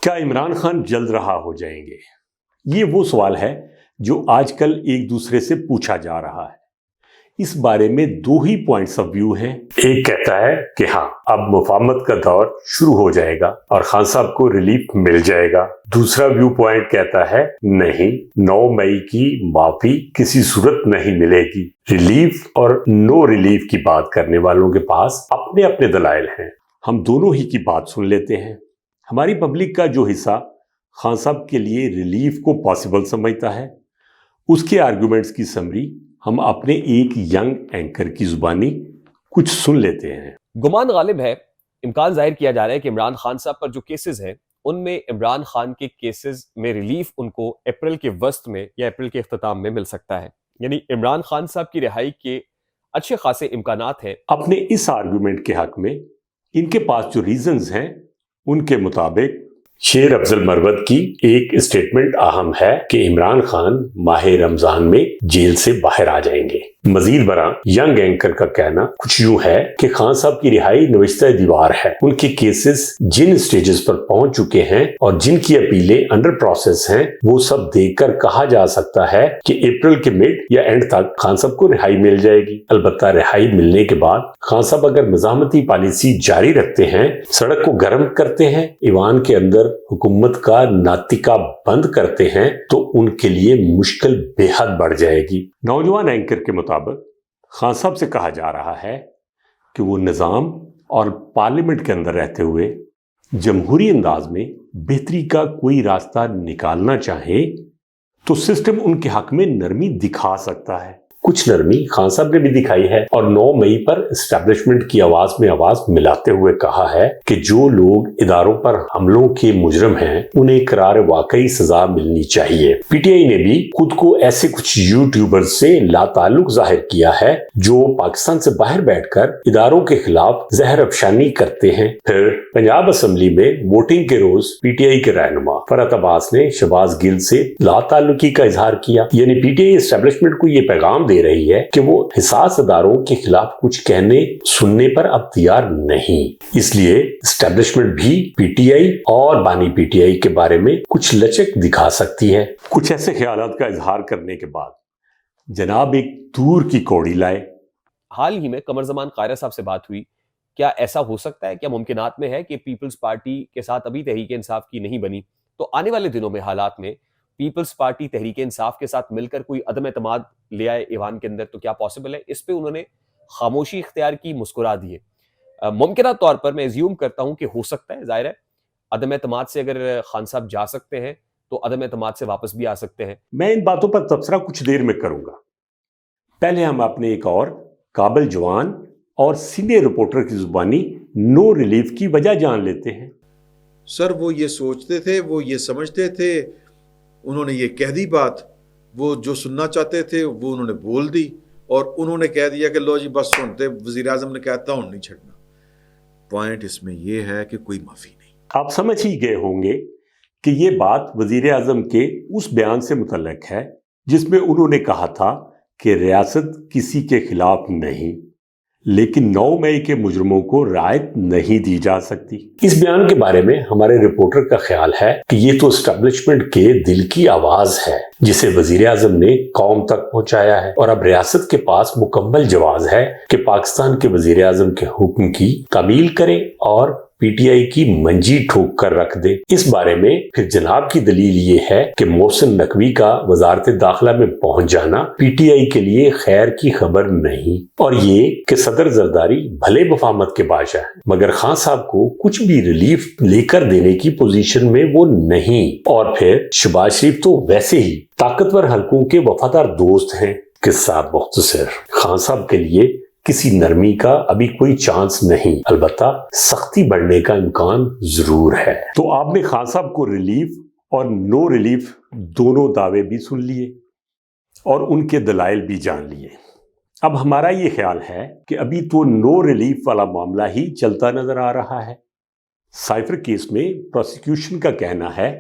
क्या इमरान खान जल्द रहा हो जाएंगे? ये वो सवाल है जो आजकल एक दूसरे से पूछा जा रहा है। इस बारे में दो ही पॉइंट्स ऑफ व्यू हैं। एक कहता है कि हाँ, अब मुफाहमत का दौर शुरू हो जाएगा और खान साहब को रिलीफ मिल जाएगा। दूसरा व्यू पॉइंट कहता है नहीं, 9 मई की माफी किसी सूरत नहीं मिलेगी। रिलीफ और नो रिलीफ की बात करने वालों के पास अपने अपने दलाइल हैं। हम दोनों ही की बात सुन लेते हैं। हमारी पब्लिक का जो हिस्सा खान साहब के लिए रिलीफ को पॉसिबल समझता है, उसके आर्गुमेंट्स की समरी हम अपने एक यंग एंकर की जुबानी कुछ सुन लेते हैं। गुमान गालिब है, इम्कान जाहिर किया जा रहा है कि इमरान खान साहब पर जो केसेस हैं उनमें इमरान खान के केसेस में रिलीफ उनको अप्रैल के वस्त में या अप्रैल के इख्तिताम में मिल सकता है। यानी इमरान खान साहब की रिहाई के अच्छे खासे इम्कानात हैं। अपने इस आर्गुमेंट के हक में इनके पास जो रीजंस हैं उनके मुताबिक शेर अफजल मरवत की एक स्टेटमेंट अहम है कि इमरान खान माह रमजान में जेल से बाहर आ जाएंगे। मजीद बरा यंग एंकर का कहना कुछ यूं है कि खान साहब की रिहाई नविश्ता दीवार है। उनके केसेस जिन स्टेजेस पर पहुंच चुके हैं और जिनकी अपीलें अंडर प्रोसेस हैं, वो सब देखकर कहा जा सकता है कि अप्रैल के मिड या एंड तक खान साहब को रिहाई मिल जाएगी। अलबत्ता रिहाई मिलने के बाद खान साहब अगर मज़ामती पॉलिसी जारी रखते हैं, सड़क को गर्म करते हैं, ईवान के अंदर हुकूमत का नातिका बंद करते हैं, तो उनके लिए मुश्किल बेहद बढ़ जाएगी। नौजवान एंकर के मुताबिक खान साहब से कहा जा रहा है कि वो निज़ाम और पार्लियामेंट के अंदर रहते हुए जमहूरी अंदाज में बेहतरी का कोई रास्ता निकालना चाहे तो सिस्टम उनके हक में नरमी दिखा सकता है। कुछ नरमी खान साहब ने भी दिखाई है और 9 मई पर एस्टैब्लिशमेंट की आवाज में आवाज मिलाते हुए कहा है कि जो लोग इदारों पर हमलों के मुजरिम हैं, उन्हें करार वाकई सजा मिलनी चाहिए। पीटीआई ने भी खुद को ऐसे कुछ यूट्यूबर्स से लाताल्लुक जाहिर किया है जो पाकिस्तान से बाहर बैठकर इदारों के खिलाफ जहर अफशानी करते हैं। फिर पंजाब असेंबली में वोटिंग के रोज पीटीआई के रहनुमा फरहत अब्बास ने शहबाज गिल से लाताल्लुकी का इजहार किया। यानी पीटीआई एस्टैब्लिशमेंट को ये पैगाम दे रही है कि वो हिसास अदारों के खिलाफ कुछ कहने सुनने पर अब तैयार नहीं। इसलिए एस्टैब्लिशमेंट भी पीटीआई और बानी पीटीआई के बारे में कुछ लचक दिखा सकती है। कुछ ऐसे ख्यालात का इजहार करने के बाद जनाब एक दूर की कौड़ी लाए। हाल ही में कमर जमान कायरा साहब से बात हुई। क्या ऐसा हो सकता है, क्या मुमकिनात में है कि पीपल्स पार्टी के साथ अभी तहरीक इंसाफ की नहीं बनी, तो आने वाले दिनों में हालात में पीपल्स पार्टी तहरीक इंसाफ के साथ मिलकर कोई अदम एतमाद ले आए ईवान के अंदर, तो क्या पॉसिबल है? इस पे उन्होंने खामोशी इख्तियार की, मुस्कुरा दिए। मुमकिन तौर पर मैं एज्यूम करता हूं कि हो सकता है, जाहिर है अदम एतमाद से अगर खान साहब जा सकते हैं तो अदम एतमाद से वापस भी आ सकते हैं। मैं इन बातों पर तबसरा कुछ देर में करूंगा। पहले हम अपने एक और काबिल जवान और सीनियर रिपोर्टर की जुबानी नो रिलीफ की वजह जान लेते हैं। सर, वो ये सोचते थे, वो ये समझते थे, उन्होंने ये कह दी बात, वो जो सुनना चाहते थे वो उन्होंने बोल दी और उन्होंने कह दिया कि लो जी बस सुनते, वजीर आजम ने कहता हूं नहीं छड़ना। पॉइंट इसमें यह है कि कोई माफी नहीं। आप समझ ही गए होंगे कि ये बात वजीर आजम के उस बयान से मुतल्लिक है जिसमें उन्होंने कहा था कि रियासत किसी के खिलाफ नहीं, लेकिन 9 मई के मुजरिमों को राहत नहीं दी जा सकती। इस बयान के बारे में हमारे रिपोर्टर का ख्याल है कि ये तो एस्टैब्लिशमेंट के दिल की आवाज है जिसे वजीर आजम ने कौम तक पहुंचाया है और अब रियासत के पास मुकम्मल जवाब है कि पाकिस्तान के वजीर आजम के हुक्म की तामील करे और पीटीआई की मंजी ठोक कर रख दे। इस बारे में फिर जनाब की दलील ये है कि मोहसिन नकवी का वजारत दाखिला में पहुंच जाना पीटीआई के लिए खैर की खबर नहीं, और ये कि सदर जरदारी भले मुफाहमत के बादशाह है मगर खान साहब को कुछ भी रिलीफ लेकर देने की पोजीशन में वो नहीं। और फिर शहबाज शरीफ तो वैसे ही ताकतवर हलकों के वफादार दोस्त हैं। किस्सा मुख्तसर, खान साहब के लिए किसी नरमी का अभी कोई चांस नहीं, अलबत्ता सख्ती बढ़ने का इम्कान जरूर है। तो आपने खान साहब को रिलीफ और नो रिलीफ दोनों दावे भी सुन लिए और उनके दलाइल भी जान लिए। अब हमारा ये ख्याल है कि अभी तो नो रिलीफ वाला मामला ही चलता नजर आ रहा है। साइफर केस में प्रोसिक्यूशन का कहना है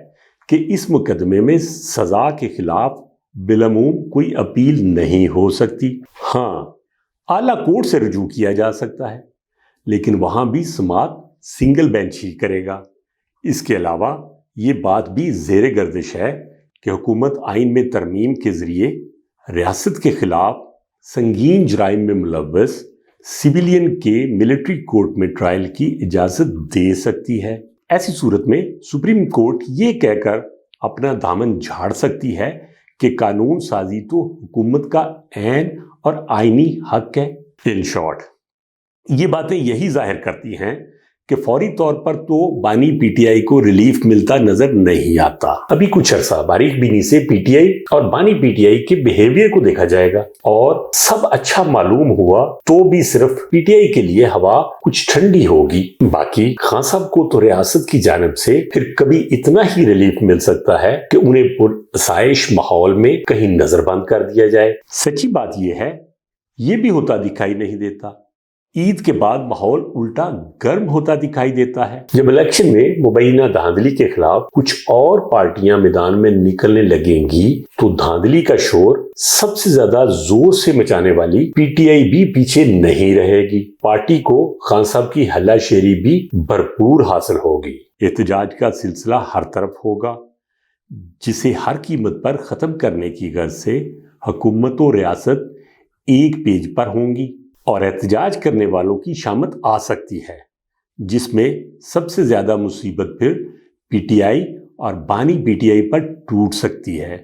कि इस मुकदमे में सजा के खिलाफ बिलमूम कोई अपील नहीं हो सकती। हाँ, आला कोर्ट से रुजू किया जा सकता है, लेकिन वहां भी समाअत सिंगल बेंच ही करेगा। इसके अलावा یہ بات بھی زیر گردش ہے کہ حکومت آئین میں ترمیم کے ذریعے ریاست کے خلاف سنگین جرائم میں ملوث سویلین کے ملٹری کورٹ میں ٹرائل کی اجازت دے سکتی ہے۔ ایسی صورت میں سپریم کورٹ یہ کہہ کر اپنا دامن جھاڑ سکتی ہے کہ قانون سازی تو حکومت کا عین اور آئینی حق ہے۔ ان شارٹ، یہ باتیں یہی ظاہر کرتی ہیں کہ فوری طور پر تو بانی پی ٹی آئی کو ریلیف ملتا نظر نہیں آتا۔ ابھی کچھ عرصہ باریک بینی سے پی ٹی آئی اور بانی پی ٹی آئی کے بیہیویئر کو دیکھا جائے گا، اور سب اچھا معلوم ہوا تو بھی صرف پی ٹی آئی کے لیے ہوا کچھ ٹھنڈی ہوگی۔ باقی خان صاحب کو تو ریاست کی جانب سے پھر کبھی اتنا ہی ریلیف مل سکتا ہے کہ انہیں پراسائش ماحول میں کہیں نظر بند کر دیا جائے۔ سچی بات یہ ہے، یہ بھی ہوتا دکھائی نہیں دیتا۔ عید کے بعد ماحول الٹا گرم ہوتا دکھائی دیتا ہے۔ جب الیکشن میں مبینہ دھاندلی کے خلاف کچھ اور پارٹیاں میدان میں نکلنے لگیں گی تو دھاندلی کا شور سب سے زیادہ زور سے مچانے والی پی ٹی آئی بھی پیچھے نہیں رہے گی۔ پارٹی کو خان صاحب کی ہلا شیری بھی بھرپور حاصل ہوگی۔ احتجاج کا سلسلہ ہر طرف ہوگا، جسے ہر قیمت پر ختم کرنے کی غرض سے حکومت و ریاست ایک پیج پر ہوں گی، اور احتجاج کرنے والوں کی شامت آ سکتی ہے، جس میں سب سے زیادہ مصیبت پھر پی ٹی آئی اور بانی پی ٹی آئی پر ٹوٹ سکتی ہے۔